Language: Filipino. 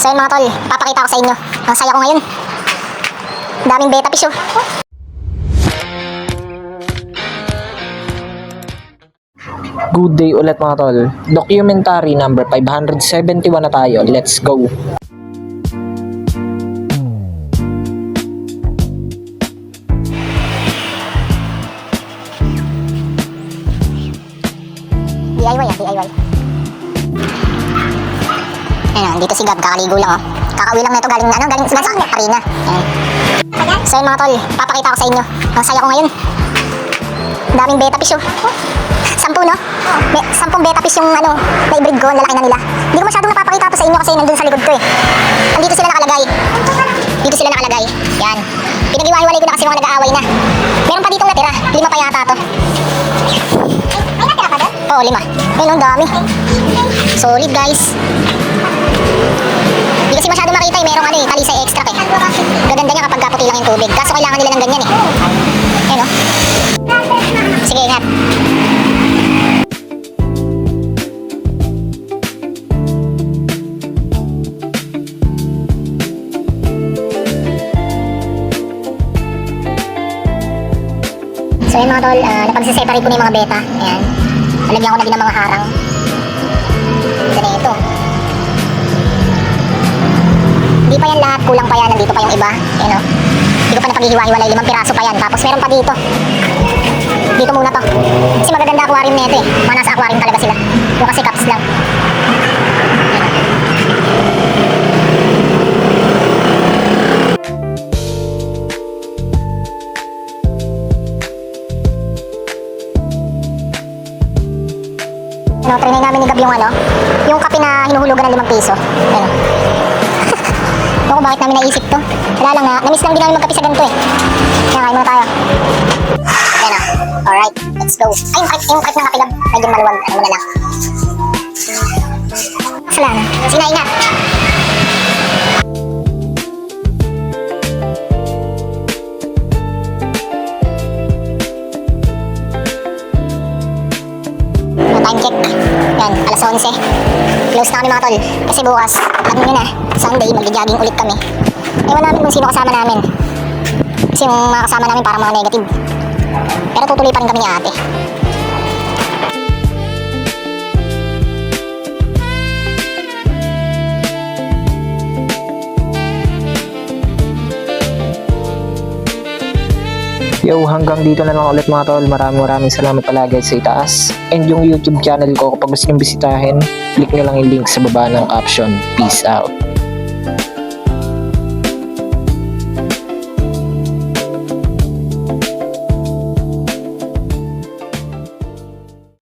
So yun mga tol, papakita ko sa inyo. Ang saya ko ngayon. Daming beta fish oh. Good day ulit mga tol. Documentary number 571 na tayo. Let's go! DIY ah, DIY. Ayun, dito si Gab, kakaligo lang oh. Kakauwi lang na ito galing sa arena. Ayun. So yun mga tol, papakita ko sa inyo. Ang saya ko ngayon. Daming beta fish oh. 10 no? May 10 beta fish yung na-breed ko, lalaki na nila. Hindi ko masyadong napapakita to sa inyo kasi nandun sa likod ko eh. Nandito sila nakalagay. Dito sila nakalagay. Yan. Pinag-iwalay ko na kasi mga nag-aaway na. Meron pa ditong natira. 5 pa yata to. Ay, natira pa doon? Oo, 5. Ayun, ang dami. Solid guys. Hindi kasi masyado makita eh. Merong talisay extract eh. Gaganda niya kapag puti lang yung tubig. Kaso kailangan nila ng ganyan eh. Ayun oh. Sige, ingat. So yun mga tol, napagsiseparate ko na yung mga beta. Ayan. Nalagyan ko na din ng mga harang. Ito na ito. Hindi pa yan lahat, kulang pa yan. Nandito pa yung iba. Ayan o. Hindi ko pa napaghihiwa-hiwalay. 5 piraso pa yan. Tapos meron pa dito. Dito muna to. Kasi magaganda aquarium na ito eh. Mga nasa aquarium talaga sila. Yung kasi caps lang. Trinay namin ni Gab yung kape na hinuhulugan ng 5 piso. Ano? Ako, bakit namin naisip to? Wala lang na-miss lang din namin magkape sa ganito eh. Kaya kain muna tayo. Yan o. Alright, let's go. Ay, yung kape ng kape Gab. Medyo maluwag. Ano muna lang. Kasalanan. Sige na, ingat. Time check. Yan, alas 11. Close na kami mga tol. Kasi bukas, alam nyo na, Sunday, mag-jogging ulit kami. Ewan namin kung sino kasama namin. Kasi yung mga kasama namin parang mga negative. Pero tutuloy pa rin kami ni ate. Yo, hanggang dito na lang ulit mga tol. Maraming salamat palagi sa itaas. And yung YouTube channel ko, kapag gusto nyo bisitahin, click nyo lang yung link sa baba ng caption. Peace out.